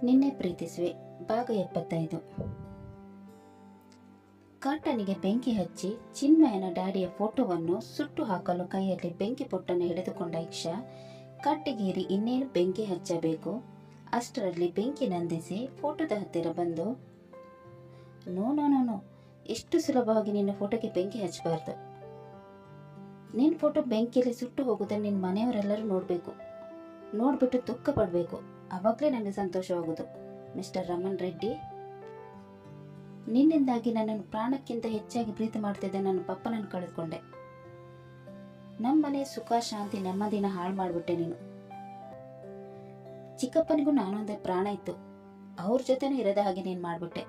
ನಿನ್ನೆ ಪ್ರೀತಿಸುವೆ ಭಾಗ 75. ಕಾಟನಿಗೆ ಬೆಂಕಿ ಹಚ್ಚಿ ಚಿನ್ಮಯನ ಡ್ಯಾಡಿಯ ಫೋಟೋವನ್ನು ಸುಟ್ಟು ಹಾಕಲು ಕೈಯಲ್ಲಿ ಬೆಂಕಿ ಪೊಟ್ಟನ್ನು ಹಿಡಿದುಕೊಂಡ ಇಕ್ಷಾ ಕಟ್ಟಿಗೇರಿ ಇನ್ನೇನು ಬೆಂಕಿ ಹಚ್ಚಬೇಕು. ಅಷ್ಟರಲ್ಲಿ ಬೆಂಕಿ ನಂದಿಸಿ ಫೋಟೋದ ಹತ್ತಿರ ಬಂದು, ನೋ ನೋ ನೋ ನೋ, ಎಷ್ಟು ಸುಲಭವಾಗಿ ನಿನ್ನ ಫೋಟೋಗೆ ಬೆಂಕಿ ಹಚ್ಚಬಾರ್ದು. ನಿನ್ನ ಫೋಟೋ ಬೆಂಕಿಯಲ್ಲಿ ಸುಟ್ಟು ಹೋಗೋದನ್ನು ನಿನ್ನ ಮನೆಯವರೆಲ್ಲರೂ ನೋಡಬೇಕು, ನೋಡ್ಬಿಟ್ಟು ದುಃಖ ಪಡಬೇಕು. ಅವಾಗಲೇ ನನಗೆ ಸಂತೋಷವಾಗೋದು. ಮಿಸ್ಟರ್ ರಮಣ್ ರೆಡ್ಡಿ, ನಿನ್ನಿಂದಾಗಿ ನನ್ನನ್ನು ಪ್ರಾಣಕ್ಕಿಂತ ಹೆಚ್ಚಾಗಿ ಪ್ರೀತಿ ಮಾಡ್ತಿದ್ದೆ ನನ್ನ ಪಪ್ಪನನ್ನು ಕಳೆದುಕೊಂಡೆ. ನಮ್ಮ ಮನೆ ಸುಖ ಶಾಂತಿ ನೆಮ್ಮದಿನ ಹಾಳು ಮಾಡಿಬಿಟ್ಟೆ ನೀನು. ಚಿಕ್ಕಪ್ಪನಿಗೂ ನಾನೊಂದೇ ಪ್ರಾಣ ಇತ್ತು, ಅವ್ರ ಜೊತೆನೂ ಇರೋದ ಹಾಗೆ ನೀನು ಮಾಡಿಬಿಟ್ಟೆ.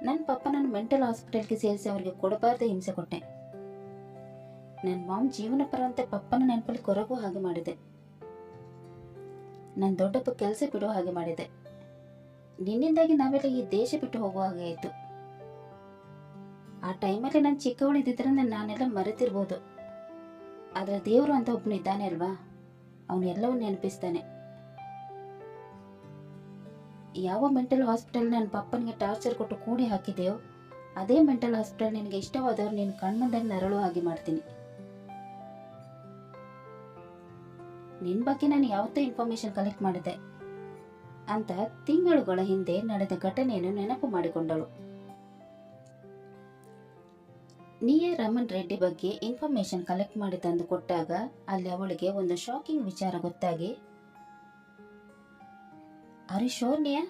ನನ್ನ ಪಪ್ಪನನ್ನು ಮೆಂಟಲ್ ಹಾಸ್ಪಿಟಲ್ಗೆ ಸೇರಿಸಿ ಅವರಿಗೆ ಕೊಡಬಾರ್ದೆ ಹಿಂಸೆ ಕೊಟ್ಟೆ. ನನ್ನ ಮಾಮ್ ಜೀವನ ಪರಂತೆ ಪಪ್ಪನ ನೆನಪಲ್ಲಿ ಕೊರಗೂ ಹಾಗೆ ಮಾಡಿದೆ. ನನ್ನ ದೊಡ್ಡಪ್ಪ ಕೆಲಸ ಬಿಡೋ ಹಾಗೆ ಮಾಡಿದೆ. ನಿನ್ನಿಂದಾಗಿ ನಾವೆಲ್ಲ ಈ ದೇಶ ಬಿಟ್ಟು ಹೋಗುವ ಹಾಗೆ ಆಯಿತು. ಆ ಟೈಮಲ್ಲಿ ನಾನು ಚಿಕ್ಕವಳಿದ್ದಿದ್ರೆ ನಾನೆಲ್ಲ ಮರೆತಿರ್ಬೋದು. ಆದರೆ ದೇವರು ಅಂತ ಒಬ್ಬನು ಇದ್ದಾನೆ ಅಲ್ವಾ, ಅವನು ಎಲ್ಲವೂ ನೆನಪಿಸ್ತಾನೆ. ಯಾವ ಮೆಂಟಲ್ ಹಾಸ್ಪಿಟಲ್ ನನ್ನ ಪಪ್ಪನಿಗೆ ಟಾರ್ಚರ್ ಕೊಟ್ಟು ಕೂಡಿ ಹಾಕಿದೆಯೋ ಅದೇ ಮೆಂಟಲ್ ಹಾಸ್ಪಿಟಲ್ ನಿನಗೆ ಇಷ್ಟವಾದವ್ರು ನಿನ್ನ ಕಣ್ಮುಂದಲ್ಲಿ ನರಳು ಹಾಗೆ ಮಾಡ್ತೀನಿ. ನಿನ್ನ ಬಗ್ಗೆ ನಾನು ಯಾವತ್ತೂ ಇನ್ಫಾರ್ಮೇಶನ್ ಕಲೆಕ್ಟ್ ಮಾಡಿದೆ ಅಂತ ತಿಂಗಳುಗಳ ಹಿಂದೆ ನಡೆದ ಘಟನೆಯನ್ನು ನೆನಪು ಮಾಡಿಕೊಂಡಳು. ನೀಯೇ ರಮಣ್ ರೆಡ್ಡಿ ಬಗ್ಗೆ ಇನ್ಫಾರ್ಮೇಶನ್ ಕಲೆಕ್ಟ್ ಮಾಡಿ ತಂದು ಕೊಟ್ಟಾಗ ಅಲ್ಲಿ ಅವಳಿಗೆ ಒಂದು ಶಾಕಿಂಗ್ ವಿಚಾರ ಗೊತ್ತಾಗಿ, ಆರ್ ಯು ಶೋರ್ ನಿಯಾ,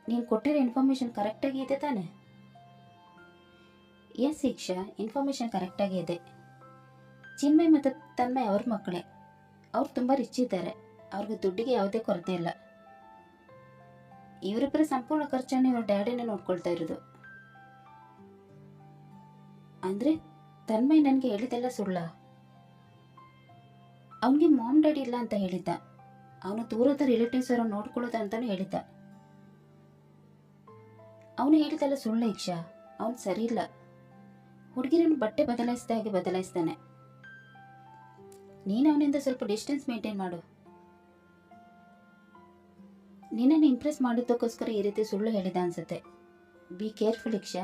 ನೀನು ಕೊಟ್ಟಿರೋ ಇನ್ಫಾರ್ಮೇಶನ್ ಕರೆಕ್ಟಾಗಿ ಇದೆ ತಾನೆ? ಎಸ್ ಇಕ್ಷಾ, ಇನ್ಫಾರ್ಮೇಶನ್ ಕರೆಕ್ಟಾಗಿ ಇದೆ. ಚಿನ್ಮಯ್ ಮತ್ತು ತನ್ಮಯ್ ಅವ್ರ ಮಕ್ಕಳೇ. ಅವ್ರು ತುಂಬ ರಿಚ್ ಇದ್ದಾರೆ, ಅವ್ರಿಗೆ ದುಡ್ಡಿಗೆ ಯಾವುದೇ ಕೊರತೆ ಇಲ್ಲ. ಇವರಿಬ್ಬರ ಸಂಪೂರ್ಣ ಖರ್ಚನ್ನು ಇವ್ರ ಡ್ಯಾಡಿನೇ ನೋಡ್ಕೊಳ್ತಾ ಇರೋದು. ಅಂದ್ರೆ ತನ್ಮಯ್ ನನಗೆ ಹೇಳಿದೆಲ್ಲ ಸುಳ್ಳ? ಅವನಿಗೆ ಮಾಮ್ ಡ್ಯಾಡಿ ಇಲ್ಲ ಅಂತ ಹೇಳಿದ್ದ, ಅವನು ದೂರದ ರಿಲೇಟಿವ್ಸ್ ಅವರ ನೋಡ್ಕೊಳ್ಳೋದು ಅಂತಾನು ಹೇಳಿದ್ದ. ಅವನು ಹೇಳಿದೆಲ್ಲ ಸುಳ್ಳ ಇಕ್ಷಾ, ಅವನು ಸರಿ ಇಲ್ಲ. ಹುಡುಗಿರನ್ನು ಬಟ್ಟೆ ಬದಲಾಯಿಸಿದ ಹಾಗೆ ಬದಲಾಯಿಸ್ತಾನೆ. ನೀನು ಅವನಿಂದ ಸ್ವಲ್ಪ ಡಿಸ್ಟೆನ್ಸ್ ಮೇಂಟೈನ್ ಮಾಡು. ನಿನ್ನನ್ನು ಇಂಪ್ರೆಸ್ ಮಾಡಿದ್ದಕ್ಕೋಸ್ಕರ ಈ ರೀತಿ ಸುಳ್ಳು ಹೇಳಿದ ಅನ್ಸುತ್ತೆ. Be careful Iksha.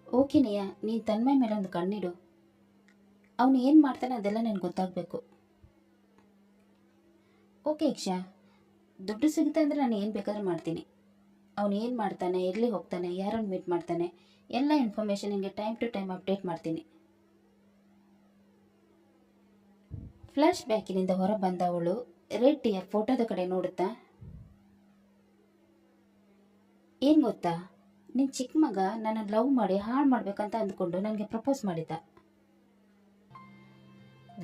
Okay Niya, ನೀನು ತನ್ಮಯ್ ಮೇಲೆ ಒಂದು ಕಣ್ಣಿಡು. ಅವನು ಏನು ಮಾಡ್ತಾನೆ ಅದೆಲ್ಲ ನನಗೆ ಗೊತ್ತಾಗಬೇಕು. ಓಕೆ ಇಕ್ಷಾ, ದುಡ್ಡು ಸಿಗುತ್ತೆ ಅಂದರೆ ನಾನು ಏನು ಬೇಕಾದ್ರೂ ಮಾಡ್ತೀನಿ. ಅವನು ಏನು ಮಾಡ್ತಾನೆ, ಎಲ್ಲಿ ಹೋಗ್ತಾನೆ, ಯಾರನ್ನು ಮೀಟ್ ಮಾಡ್ತಾನೆ, ಎಲ್ಲ ಇನ್ಫಾರ್ಮೇಷನ್ ನಿಮಗೆ ಟೈಮ್ ಟು ಟೈಮ್ ಅಪ್ಡೇಟ್ ಮಾಡ್ತೀನಿ. ಫ್ಲಾಶ್ ಬ್ಯಾಕಿನಿಂದ ಹೊರ ಬಂದವಳು ರೆಡ್ಡಿಯ ಫೋಟೋದ ಕಡೆ ನೋಡುತ್ತಾ, ಏನು ಗೊತ್ತಾ, ನಿನ್ನ ಚಿಕ್ಕ ಮಗ ನನ್ನ ಲವ್ ಮಾಡಿ ಹಾಳು ಮಾಡ್ಬೇಕಂತ ಅಂದ್ಕೊಂಡು ನನಗೆ ಪ್ರಪೋಸ್ ಮಾಡಿದ್ದ.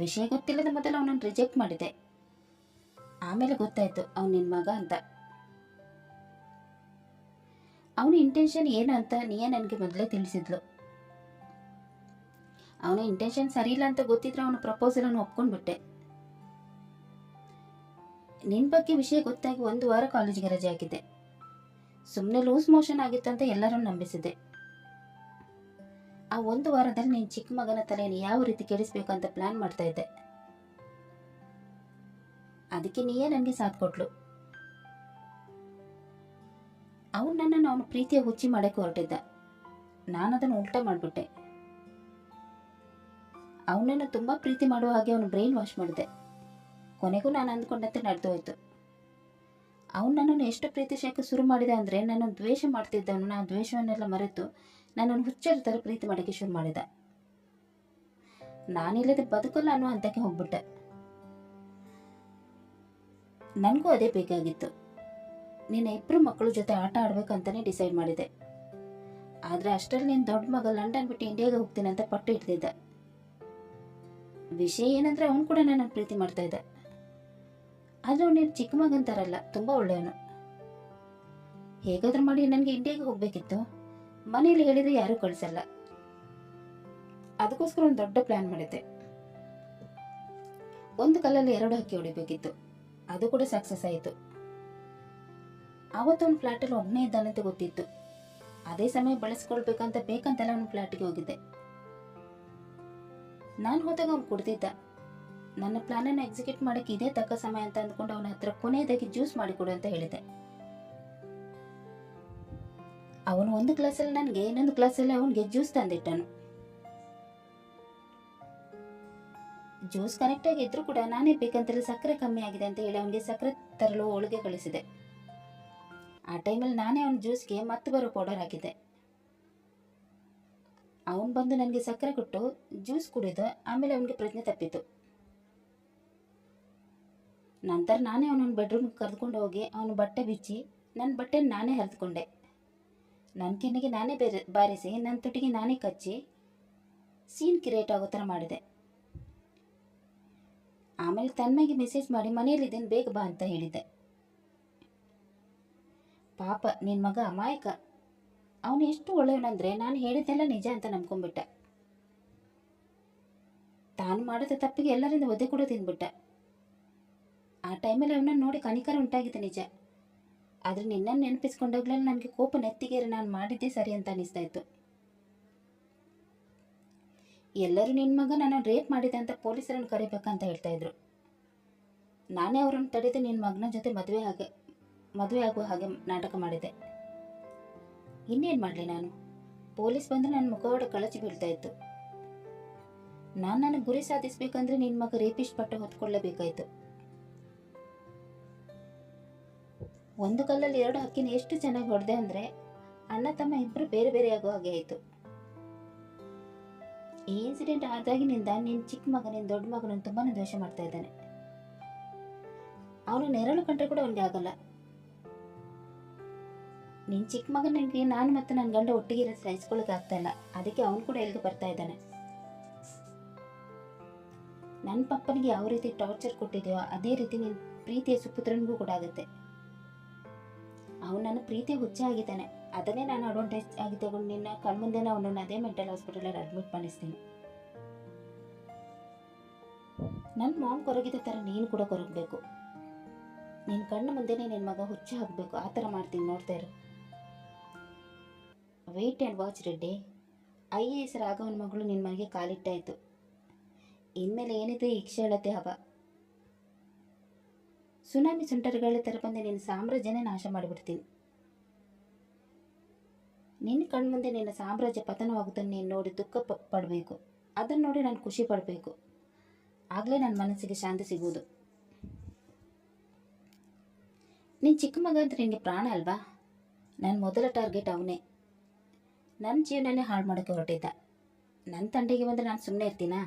ವಿಷಯ ಗೊತ್ತಿಲ್ಲದ ಮೊದಲು ಅವನನ್ನು ರಿಜೆಕ್ಟ್ ಮಾಡಿದೆ. ಆಮೇಲೆ ಗೊತ್ತಾಯ್ತು ಅವನು ನಿನ್ನ ಮಗ ಅಂತ. ಅವನ ಇಂಟೆನ್ಷನ್ ಏನು ಅಂತ ನೀಯೇ ನನಗೆ ಮೊದಲೇ ತಿಳಿಸಿದ್ಲು. ಅವನ ಇಂಟೆನ್ಷನ್ ಸರಿ ಇಲ್ಲ ಅಂತ ಗೊತ್ತಿದ್ರೆ ಅವನ ಪ್ರಪೋಸಲನ್ನು ಒಪ್ಕೊಂಡ್ಬಿಟ್ಟೆ. ನಿನ್ನ ಬಗ್ಗೆ ವಿಷಯ ಗೊತ್ತಾಗಿ 1 ವಾರ ಕಾಲೇಜಿಗೆ ರಜೆ ಹಾಕಿದ್ದೆ. ಸುಮ್ಮನೆ ಲೂಸ್ ಮೋಷನ್ ಆಗಿತ್ತಂತ ಎಲ್ಲರೂ ನಂಬಿಸಿದೆ. ಆ 1 ವಾರದಲ್ಲಿ ನಿನ್ನ ಚಿಕ್ಕ ಮಗನ ತಲೆಯನ್ನು ಯಾವ ರೀತಿ ಕೆಡಿಸ್ಬೇಕಂತ ಪ್ಲಾನ್ ಮಾಡ್ತಾ ಇದ್ದೆ. ಅದಕ್ಕೆ ನೀಯೇ ನನಗೆ ಸಾಥ್ ಕೊಟ್ಲು. ಅವನು ನನ್ನನ್ನು ಅವನ ಪ್ರೀತಿಯ ಹುಚ್ಚಿ ಮಾಡಕ್ಕೆ ಹೊರಟಿದ್ದ. ನಾನು ಅದನ್ನು ಉಲ್ಟಾ ಮಾಡಿಬಿಟ್ಟೆ. ಅವನನ್ನು ತುಂಬ ಪ್ರೀತಿ ಮಾಡುವ ಹಾಗೆ ಅವನು ಬ್ರೈನ್ ವಾಶ್ ಮಾಡಿದೆ. ಕೊನೆಗೂ ನಾನು ಅಂದ್ಕೊಂಡಂತೆ ನಡೆದು ಹೋಯ್ತು. ಅವನು ನನ್ನನ್ನು ಎಷ್ಟು ಪ್ರೀತಿಸಕ್ಕೆ ಶುರು ಮಾಡಿದ ಅಂದರೆ, ನನ್ನನ್ನು ದ್ವೇಷ ಮಾಡ್ತಿದ್ದವನು ಆ ದ್ವೇಷವನ್ನೆಲ್ಲ ಮರೆತು ನನ್ನನ್ನು ಹುಚ್ಚರ ಥರ ಪ್ರೀತಿ ಮಾಡೋಕ್ಕೆ ಶುರು ಮಾಡಿದ. ನಾನಿಲ್ಲದೆ ಬದುಕಲ್ಲ ಅನ್ನೋ ಹಂತಕ್ಕೆ ಹೋಗ್ಬಿಟ್ಟೆ. ನನಗೂ ಅದೇ ಬೇಕಾಗಿತ್ತು. ನಿನ್ನ 2 ಮಕ್ಕಳ ಜೊತೆ ಆಟ ಆಡ್ಬೇಕಂತಲೇ ಡಿಸೈಡ್ ಮಾಡಿದೆ. ಆದರೆ ಅಷ್ಟರಲ್ಲಿ ನಿನ್ನ ದೊಡ್ಡ ಮಗ ಲಂಡನ್ ಬಿಟ್ಟು ಇಂಡಿಯಾಗೆ ಹೋಗ್ತೀನಿ ಅಂತ ಪಟ್ಟು ಇಡ್ತಿದ್ದ. ವಿಷಯ ಏನಂದ್ರೆ ಅವನು ಕೂಡ ನನ್ನನ್ನು ಪ್ರೀತಿ ಮಾಡ್ತಾ ಇದ್ದ. ಆದರೆ ಅವನು ನೀನು ಚಿಕ್ಕ ಮಗನ ಥರ ಅಲ್ಲ, ತುಂಬ ಒಳ್ಳೆಯವನು. ಹೇಗಾದ್ರೂ ಮಾಡಿ ನನಗೆ ಇಂಡಿಯಾಗೆ ಹೋಗಬೇಕಿತ್ತು. ಮನೇಲಿ ಹೇಳಿದರೆ ಯಾರೂ ಕಳಿಸಲ್ಲ. ಅದಕ್ಕೋಸ್ಕರ ಒಂದು ದೊಡ್ಡ ಪ್ಲ್ಯಾನ್ ಮಾಡಿದ್ದೆ. ಒಂದು ಕಲ್ಲಲ್ಲಿ 2 ಹಕ್ಕಿ ಹೊಡಿಬೇಕಿತ್ತು. ಅದು ಕೂಡ ಸಕ್ಸಸ್ ಆಯಿತು. ಆವತ್ತು ಅವನ ಫ್ಲ್ಯಾಟಲ್ಲಿ ಒಬ್ಬನೇ ಇದ್ದಾನಂತ ಗೊತ್ತಿತ್ತು. ಅದೇ ಸಮಯ ಬಳಸ್ಕೊಳ್ಬೇಕಂತ ಬೇಕಂತಲ್ಲ ಅವನ ಫ್ಲ್ಯಾಟಿಗೆ ಹೋಗಿದ್ದೆ. ನಾನು ಹೋದಾಗ ಅವ್ನು ಕುಡ್ದಿದ್ದ. ನನ್ನ ಪ್ಲಾನನ್ನು ಎಕ್ಸಿಕ್ಯೂಟ್ ಮಾಡೋಕ್ಕೆ ಇದೇ ತಕ್ಕ ಸಮಯ ಅಂತ ಅಂದ್ಕೊಂಡು ಅವನ ಹತ್ರ ಕೊನೆಯದಾಗಿ ಜ್ಯೂಸ್ ಮಾಡಿಕೊಡು ಅಂತ ಹೇಳಿದೆ. ಅವನು ಒಂದು ಗ್ಲಾಸಲ್ಲಿ ನನಗೆ, ಇನ್ನೊಂದು ಗ್ಲಾಸಲ್ಲಿ ಅವನಿಗೆ ಜ್ಯೂಸ್ ತಂದಿಟ್ಟನು. ಜ್ಯೂಸ್ ಕರೆಕ್ಟಾಗಿ ಇದ್ರೂ ಕೂಡ ನಾನೇ ಬೇಕಂತಲೇ ಸಕ್ಕರೆ ಕಮ್ಮಿ ಆಗಿದೆ ಅಂತ ಹೇಳಿ ಅವನಿಗೆ ಸಕ್ಕರೆ ತರಲು ಒಳಗೆ ಕಳಿಸಿದೆ. ಆ ಟೈಮಲ್ಲಿ ನಾನೇ ಅವನ ಜ್ಯೂಸ್ಗೆ ಮತ್ತೆ ಬರೋ ಪೌಡರ್ ಹಾಕಿದ್ದೆ. ಅವನು ಬಂದು ನನಗೆ ಸಕ್ಕರೆ ಕೊಟ್ಟು ಜ್ಯೂಸ್ ಕುಡಿದು ಆಮೇಲೆ ಅವನಿಗೆ ಪ್ರಜ್ಞೆ ತಪ್ಪಿತು. ನಂತರ ನಾನೇ ಅವನನ್ನು ಬೆಡ್ರೂಮ್ಗೆ ಕರೆದುಕೊಂಡು ಹೋಗಿ ಅವನ ಬಟ್ಟೆ ಬಿಚ್ಚಿ ನನ್ನ ಬಟ್ಟೆ ನಾನೇ ಹರಿದುಕೊಂಡೆ. ನನ್ನ ಕೆನ್ನೆಗೆ ನಾನೇ ಬಾರಿಸಿ ನನ್ನ ತುಟಿಗೆ ನಾನೇ ಕಚ್ಚಿ ಸೀನ್ ಕ್ರಿಯೇಟ್ ಆಗೋ ಥರ ಮಾಡಿದೆ. ಆಮೇಲೆ ತನ್ಮಗೆ ಮೆಸೇಜ್ ಮಾಡಿ ಮನೆಯಲ್ಲಿದ್ದೇನೆ ಬೇಗ ಬಾ ಅಂತ ಹೇಳಿದ್ದೆ. ಪಾಪ ನಿನ್ನ ಮಗ ಅಮಾಯಕ. ಅವನು ಎಷ್ಟು ಒಳ್ಳೆಯವನಂದರೆ ನಾನು ಹೇಳಿದ್ದೆಲ್ಲ ನಿಜ ಅಂತ ನಂಬ್ಕೊಂಡ್ಬಿಟ್ಟ. ತಾನು ಮಾಡಿದ ತಪ್ಪಿಗೆ ಎಲ್ಲರಿಂದ ಒದ್ದೆ ಕೂಡ ತಿಂದ್ಬಿಟ್ಟ. ಆ ಟೈಮಲ್ಲಿ ಅವನನ್ನು ನೋಡಿ ಕನಿಕರ ಉಂಟಾಗಿದೆ ನಿಜ. ಆದರೆ ನಿನ್ನನ್ನು ನೆನಪಿಸ್ಕೊಂಡಾಗಲೆಲ್ಲ ನನಗೆ ಕೋಪ ನೆತ್ತಿಗೇರಿ ನಾನು ಮಾಡಿದ್ದೇ ಸರಿ ಅಂತ ಅನಿಸ್ತಾ ಇತ್ತು. ಎಲ್ಲರೂ ನಿನ್ನ ಮಗ ನಾನು ರೇಪ್ ಮಾಡಿದೆ ಅಂತ ಪೊಲೀಸರನ್ನು ಕರಿಬೇಕಂತ ಹೇಳ್ತಾ ಇದ್ರು. ನಾನೇ ಅವರನ್ನು ತಡೆದು ನಿನ್ನ ಮಗನ ಜೊತೆ ಮದುವೆ ಆಗುವ ಹಾಗೆ ನಾಟಕ ಮಾಡಿದೆ. ಇನ್ನೇನು ಮಾಡಲಿ ನಾನು? ಪೊಲೀಸ್ ಬಂದು ನನ್ನ ಮುಖವಾಡ ಕಳಚಿ ಬೀಳ್ತಾ ಇತ್ತು. ನನ್ನ ಗುರಿ ಸಾಧಿಸಬೇಕಂದ್ರೆ ನಿನ್ನ ಮಗ ರೇಪಿಸ್ಟ್ ಪಟ್ಟ ಹೊತ್ಕೊಳ್ಳಲೇಬೇಕಾಯ್ತು. ಒಂದು ಕಲ್ಲಲ್ಲಿ ಎರಡು ಹಕ್ಕಿನ ಎಷ್ಟು ಚೆನ್ನಾಗಿ ಹೊಡೆದೆ ಅಂದರೆ ಅಣ್ಣ ತಮ್ಮ ಇಬ್ಬರು ಬೇರೆ ಬೇರೆ ಆಗೋ ಹಾಗೆ ಆಯಿತು. ಈ ಇನ್ಸಿಡೆಂಟ್ ಆದಾಗಿನಿಂದ ನಿನ್ನ ಚಿಕ್ಕ ಮಗ ನಿನ್ನ ದೊಡ್ಡ ಮಗನನ್ನು ತುಂಬಾ ದ್ವೇಷ ಮಾಡ್ತಾ ಇದ್ದಾನೆ. ಅವನು ನೆರಳು ಕಂಡ್ರೆ ಕೂಡ ಅವನಿಗೆ ಆಗಲ್ಲ. ನಿನ್ನ ಚಿಕ್ಕ ಮಗನಿಗೆ ನಾನು ಮತ್ತು ನನ್ನ ಗಂಡ ಒಟ್ಟಿಗೆ ಸಹಿಸ್ಕೊಳ್ಳೋಕೆ ಆಗ್ತಾ ಇಲ್ಲ. ಅದಕ್ಕೆ ಅವನು ಕೂಡ ಎಲ್ಲಿಗೆ ಬರ್ತಾ ಇದ್ದಾನೆ. ನನ್ನ ಪಪ್ಪನಿಗೆ ಯಾವ ರೀತಿ ಟಾರ್ಚರ್ ಕೊಟ್ಟಿದೆಯೋ ಅದೇ ರೀತಿ ನಿನ್ನ ಪ್ರೀತಿಯ ಸುಪುತ್ರನಿಗೂ ಕೂಡ ಆಗುತ್ತೆ. ಅವನು ನನ್ನ ಪ್ರೀತಿಯ ಹುಚ್ಚ ಆಗಿದ್ದಾನೆ. ಅದನ್ನೇ ನಾನು ಅಡ್ವಾಂಟೇಜ್ ಆಗಿ ತಗೊಂಡು ನಿನ್ನ ಕಣ್ಮುಂದೆನೇ ಅವನನ್ನು ಅದೇ ಮೆಂಟಲ್ ಹಾಸ್ಪಿಟಲಲ್ಲಿ ಅಡ್ಮಿಟ್ ಮಾಡಿಸ್ತೀನಿ. ನನ್ನ ಮಾಮ್ ಕೊರಗಿದ ಥರ ನೀನು ಕೂಡ ಕೊರಗಬೇಕು. ನಿನ್ನ ಕಣ್ಣು ಮುಂದೆನೇ ನಿನ್ನ ಮಗ ಹುಚ್ಚ ಆಗಬೇಕು. ಆ ಥರ ಮಾಡ್ತೀನಿ, ನೋಡ್ತಾ ಇರು. Wait and watch Reddy. IAS ರಾಘವನ ಮಗಳು ನಿನ್ನ ಮನೆಗೆ ಕಾಲಿಟ್ಟಾಯಿತು. ಇನ್ಮೇಲೆ ಏನಿದೆ ಈ ಕ್ಷೇಳತೆ ಹವ. ಸುನಾಮಿ ಸುಂಟರಗಳ ಥರ ಬಂದು ನಿನ್ನ ಸಾಮ್ರಾಜ್ಯನೇ ನಾಶ ಮಾಡಿಬಿಡ್ತೀನಿ. ನಿನ್ನ ಕಣ್ಮುಂದೆ ನಿನ್ನ ಸಾಮ್ರಾಜ್ಯ ಪತನವಾಗುವುದನ್ನು ನೀನು ನೋಡಿ ದುಃಖ ಪಡಬೇಕು. ಅದನ್ನು ನೋಡಿ ನಾನು ಖುಷಿ ಪಡಬೇಕು. ಆಗಲೇ ನನ್ನ ಮನಸ್ಸಿಗೆ ಶಾಂತಿ ಸಿಗುವುದು. ನಿನ್ನ ಚಿಕ್ಕ ಮಗ ಅಂದರೆ ನಿನಗೆ ಪ್ರಾಣ ಅಲ್ವಾ? ನನ್ನ ಮೊದಲ ಟಾರ್ಗೆಟ್ ಅವನೇ. ನನ್ನ ಜೀವನನೇ ಹಾಳು ಮಾಡೋಕ್ಕೆ ಹೊರಟಿದ್ದ. ನನ್ನ ತಂಟೆಗೆ ಬಂದರೆ ನಾನು ಸುಮ್ಮನೆ ಇರ್ತೀನಾ?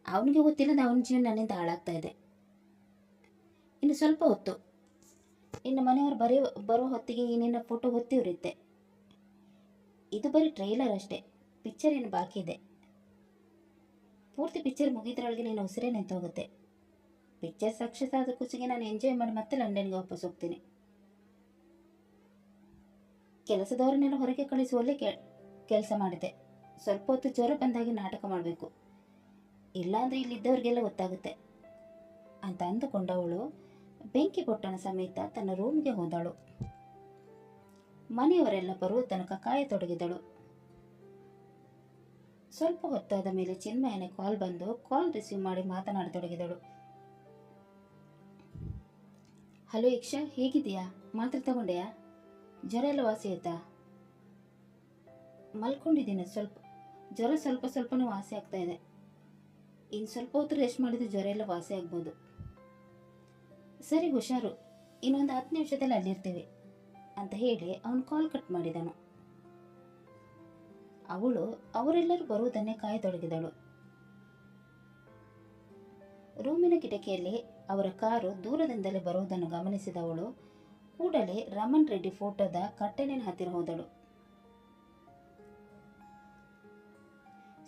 ಅವನಿಗೆ ಗೊತ್ತಿಲ್ಲದ ಅವನ ಜೀವನ ನನ್ನಿಂದ ಹಾಳಾಗ್ತಾ ಇದೆ. ಇನ್ನು ಸ್ವಲ್ಪ ಹೊತ್ತು, ಇನ್ನು ಮನೆಯವರು ಬರೋ ಹೊತ್ತಿಗೆ ಈ ನಿನ್ನ ಫೋಟೋ ಹೊತ್ತಿ ಉರಿಯುತ್ತೆ. ಇದು ಬರೀ ಟ್ರೈಲರ್ ಅಷ್ಟೇ. ಪಿಕ್ಚರ್ ಏನು ಬಾಕಿ ಇದೆ. ಪೂರ್ತಿ ಪಿಕ್ಚರ್ ಮುಗಿದ್ರೊಳಗೆ ನೀನು ಉಸಿರೇ ನಿಂತೋಗುತ್ತೆ. ಪಿಕ್ಚರ್ ಸಕ್ಸಸ್ ಆದ ಖುಷಿಗೆ ನಾನು ಎಂಜಾಯ್ ಮಾಡಿ ಮತ್ತೆ ಲಂಡನ್ಗೆ ವಾಪಸ್ ಹೋಗ್ತೀನಿ. ಕೆಲಸದವರನ್ನೆಲ್ಲ ಹೊರಗೆ ಕಳಿಸುವಲ್ಲೇ ಕೆಲಸ ಮಾಡಿದೆ. ಸ್ವಲ್ಪ ಹೊತ್ತು ಜ್ವರ ಬಂದಾಗಿ ನಾಟಕ ಮಾಡಬೇಕು, ಇಲ್ಲಾಂದರೆ ಇಲ್ಲಿದ್ದವ್ರಿಗೆಲ್ಲ ಗೊತ್ತಾಗುತ್ತೆ ಅಂತ ಅಂದುಕೊಂಡವಳು ಬೆಂಕಿ ಪೊಟ್ಟಣ ಸಮೇತ ತನ್ನ ರೂಮ್ಗೆ ಹೋದಳು. ಮನೆಯವರೆಲ್ಲ ಬರುವ ತನಕ ಕಾಯತೊಡಗಿದಳು. ಸ್ವಲ್ಪ ಹೊತ್ತಾದ ಮೇಲೆ ಚಿನ್ಮಯನ ಕಾಲ್ ಬಂದು ಕಾಲ್ ರಿಸೀವ್ ಮಾಡಿ ಮಾತನಾಡತೊಡಗಿದಳು. ಹಲೋ ಇಕ್ಷಾ, ಹೇಗಿದೆಯಾ? ಮಾತ್ರೆ ತಗೊಂಡೆಯಾ? ಜ್ವರ ಎಲ್ಲ ವಾಸಿ ಆಯ್ತಾ? ಮಲ್ಕೊಂಡಿದ್ದೀನಿ. ಜ್ವರ ಸ್ವಲ್ಪನೂ ವಾಸಿ ಆಗ್ತಾ ಇದೆ. ಇನ್ನು ಸ್ವಲ್ಪ ಹೊತ್ತು ರೆಸ್ಟ್ ಮಾಡಿದ್ರೆ ಜ್ವರ ಎಲ್ಲ ವಾಸಿ ಆಗ್ಬೋದು. ಸರಿ, ಹುಷಾರು. ಇನ್ನೊಂದು 10 ನಿಮಿಷದಲ್ಲಿ ಅಲ್ಲಿರ್ತೀವಿ ಅಂತ ಹೇಳಿ ಅವನು ಕಾಲ್ ಕಟ್ ಮಾಡಿದನು. ಅವರೆಲ್ಲರೂ ಬರುವುದನ್ನೇ ಕಾಯತೊಡಗಿದಳು. ರೂಮಿನ ಕಿಟಕಿಯಲ್ಲಿ ಅವರ ಕಾರು ದೂರದಿಂದಲೇ ಬರುವುದನ್ನು ಗಮನಿಸಿದವಳು ಕೂಡಲೇ ರಮಣ್ ರೆಡ್ಡಿ ಫೋಟೋದ ಕಟ್ಟೆನಿನ ಹತ್ತಿರ ಹೋದಳು.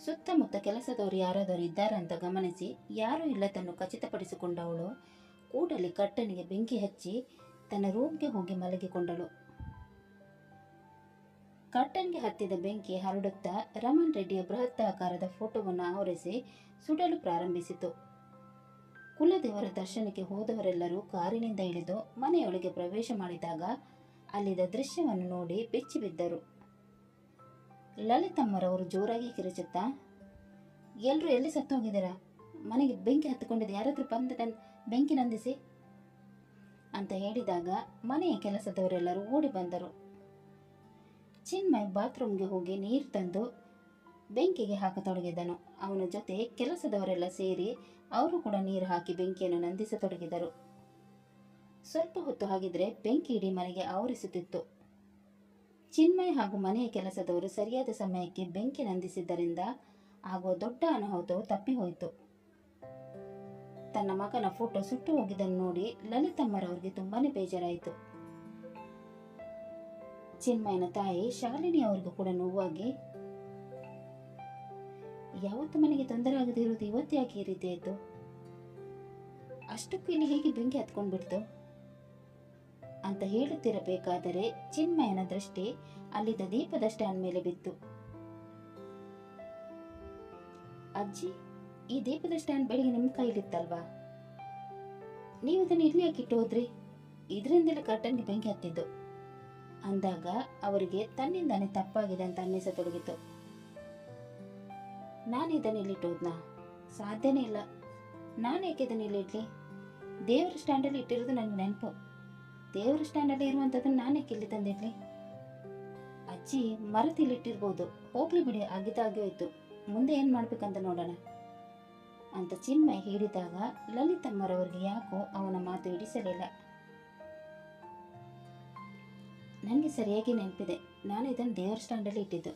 ಸುತ್ತಮುತ್ತ ಕೆಲಸದವರು ಯಾರಾದರೂ ಇದ್ದಾರೆ ಅಂತ ಗಮನಿಸಿ ಯಾರೂ ಇಲ್ಲದನ್ನು ಖಚಿತಪಡಿಸಿಕೊಂಡವಳು ಕೂಡಲೇ ಕಟ್ಟನಿಗೆ ಬೆಂಕಿ ಹಚ್ಚಿ ತನ್ನ ರೂಮ್ಗೆ ಹೋಗಿ ಮಲಗಿಕೊಂಡಳು. ಕಟ್ಟನ್ಗೆ ಹತ್ತಿದ ಬೆಂಕಿ ಹರಡುತ್ತಾ ರಮಣ್ ರೆಡ್ಡಿಯ ಬೃಹತ್ ಆಕಾರದ ಫೋಟೋವನ್ನು ಆವರಿಸಿ ಸುಡಲು ಪ್ರಾರಂಭಿಸಿತು. ಕುಲದೇವರ ದರ್ಶನಕ್ಕೆ ಹೋದವರೆಲ್ಲರೂ ಕಾರಿನಿಂದ ಇಳಿದು ಮನೆಯೊಳಗೆ ಪ್ರವೇಶ ಮಾಡಿದಾಗ ಅಲ್ಲಿದ್ದ ದೃಶ್ಯವನ್ನು ನೋಡಿ ಬೆಚ್ಚಿ ಬಿದ್ದರು. ಲಲಿತಮ್ಮರವರು ಜೋರಾಗಿ ಕಿರುಚುತ್ತಾ, ಎಲ್ಲರೂ ಎಲ್ಲಿ ಸತ್ತು ಹೋಗಿದ್ದೀರಾ? ಮನೆಗೆ ಬೆಂಕಿ ಹತ್ತಿಕೊಂಡಿದೆ, ಯಾರಾದರೂ ಬಂದು ಬೆಂಕಿ ನಂದಿಸಿ ಅಂತ ಹೇಳಿದಾಗ ಮನೆಯ ಕೆಲಸದವರೆಲ್ಲರೂ ಓಡಿ ಬಂದರು. ಚಿನ್ಮಯ್ ಬಾತ್ರೂಮ್ಗೆ ಹೋಗಿ ನೀರು ತಂದು ಬೆಂಕಿಗೆ ಹಾಕತೊಡಗಿದನು. ಅವನ ಜೊತೆ ಕೆಲಸದವರೆಲ್ಲ ಸೇರಿ ಅವರು ಕೂಡ ನೀರು ಹಾಕಿ ಬೆಂಕಿಯನ್ನು ನಂದಿಸತೊಡಗಿದರು. ಸ್ವಲ್ಪ ಹೊತ್ತು ಹಾಗಿದ್ರೆ ಬೆಂಕಿ ಇಡೀ ಮನೆಗೆ ಆವರಿಸುತ್ತಿತ್ತು. ಚಿನ್ಮಯ್ ಹಾಗೂ ಮನೆಯ ಕೆಲಸದವರು ಸರಿಯಾದ ಸಮಯಕ್ಕೆ ಬೆಂಕಿ ನಂದಿಸಿದ್ದರಿಂದ ಆಗುವ ದೊಡ್ಡ ಅನಾಹುತವು ತಪ್ಪಿಹೋಯಿತು. ತನ್ನ ಮಗನ ಫೋಟೋ ಸುಟ್ಟು ಹೋಗಿದ್ದನ್ನು ನೋಡಿ ಲಲಿತಮ್ಮರವರಿಗೆ ತುಂಬಾನೇ ಬೇಜಾರಾಯಿತು. ಚಿನ್ಮಯನ ತಾಯಿ ಶಾಲಿನಿ ಅವರಿಗೂ ಕೂಡ ನೋವಾಗಿ, ಯಾವತ್ತು ಮನೆಗೆ ತೊಂದರೆ ಆಗದಿರುವುದು ಇವತ್ತು ಯಾಕೆ ಈ ರೀತಿ ಆಯ್ತು? ಅಷ್ಟಕ್ಕೂ ಇಲ್ಲಿ ಹೇಗೆ ಬೆಂಕಿ ಹತ್ಕೊಂಡ್ಬಿಡ್ತು ಅಂತ ಹೇಳುತ್ತಿರಬೇಕಾದರೆ ಚಿನ್ಮಯನ ದೃಷ್ಟಿ ಅಲ್ಲಿದ್ದ ದೀಪದ ಸ್ಟ್ಯಾಂಡ್ ಮೇಲೆ ಬಿತ್ತು. ಅಜ್ಜಿ, ಈ ದೀಪದ ಸ್ಟ್ಯಾಂಡ್ ಬೆಳಿಗ್ಗೆ ನಿಮ್ಮ ಕೈಲಿತ್ತಲ್ವಾ, ನೀವು ಇದನ್ನು ಇಲ್ಲಿ ಯಾಕೆ ಇಟ್ಟು ಹೋದ್ರಿ? ಇದರಿಂದಲೇ ಕರ್ಟನ್ಗೆ ಬೆಂಕಿ ಹತ್ತಿದ್ದು ಅಂದಾಗ ಅವರಿಗೆ ತನ್ನಿಂದಾನೇ ತಪ್ಪಾಗಿದೆ ಅಂತ ಅನ್ನಿಸತೊಡಗಿತು. ನಾನು ಇದನ್ನು ಇಲ್ಲಿಟ್ಟು ಹೋದ್ನಾ? ಸಾಧ್ಯನೇ ಇಲ್ಲ. ನಾನು ಯಾಕೆ ಇದನ್ನು ಇಲ್ಲಿ ಇಡ್ಲಿ? ದೇವರ ಸ್ಟ್ಯಾಂಡಲ್ಲಿ ಇಟ್ಟಿರೋದು ನನಗೆ ನೆನಪು. ದೇವರ ಸ್ಟ್ಯಾಂಡಲ್ಲಿ ಇರುವಂಥದ್ದನ್ನು ನಾನು ಯಾಕೆ ಇಲ್ಲಿ ತಂದಿಡ್ಲಿ? ಅಜ್ಜಿ, ಮರತಿಲ್ಲಿಟ್ಟಿರ್ಬೋದು, ಹೋಗ್ಲಿ ಬಿಡಿ, ಆಗಿದ್ದಾಗೆ ಹೋಯ್ತು, ಮುಂದೆ ಏನು ಮಾಡ್ಬೇಕಂತ ನೋಡೋಣ ಅಂತ ಚಿನ್ಮಯ್ ಹೇಳಿದಾಗ ಲಲಿತಮ್ಮರವರಿಗೆ ಯಾಕೋ ಅವನ ಮಾತು ಹಿಡಿಸಲಿಲ್ಲ. ನನಗೆ ಸರಿಯಾಗಿ ನೆನಪಿದೆ, ನಾನು ಇದನ್ನು ದೇವರ ಸ್ಟ್ಯಾಂಡಲ್ಲಿ ಇಟ್ಟಿದ್ದು.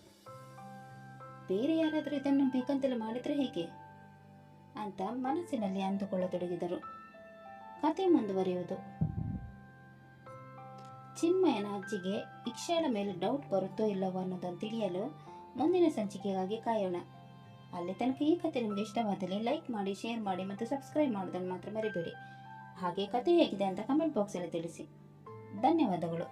ಬೇರೆ ಯಾರಾದರೂ ಇದನ್ನು ಬೇಕಂತೆಲ್ಲ ಮಾಡಿದರೆ ಹೇಗೆ ಅಂತ ಮನಸ್ಸಿನಲ್ಲಿ ಅಂದುಕೊಳ್ಳತೊಡಗಿದರು. ಕತೆ ಮುಂದುವರಿಯುವುದು. ಚಿನ್ಮಯನ ಅಜ್ಜಿಗೆ ಇಕ್ಷಾಳ ಮೇಲೆ ಡೌಟ್ ಬರುತ್ತೋ ಇಲ್ಲವೋ ಅನ್ನೋದನ್ನು ತಿಳಿಯಲು ಮುಂದಿನ ಸಂಚಿಕೆಗಾಗಿ ಕಾಯೋಣ. ಅಲ್ಲಿ ತನಕ ಈ ಕತೆ ನಿಮಗೆ ಇಷ್ಟವಾದಲ್ಲಿ ಲೈಕ್ ಮಾಡಿ, ಶೇರ್ ಮಾಡಿ ಮತ್ತು ಸಬ್ಸ್ಕ್ರೈಬ್ ಮಾಡೋದನ್ನು ಮಾತ್ರ ಮರಿಬೇಡಿ. ಹಾಗೆ ಕತೆ ಹೇಗಿದೆ ಅಂತ ಕಮೆಂಟ್ ಬಾಕ್ಸಲ್ಲಿ ತಿಳಿಸಿ. ಧನ್ಯವಾದಗಳು.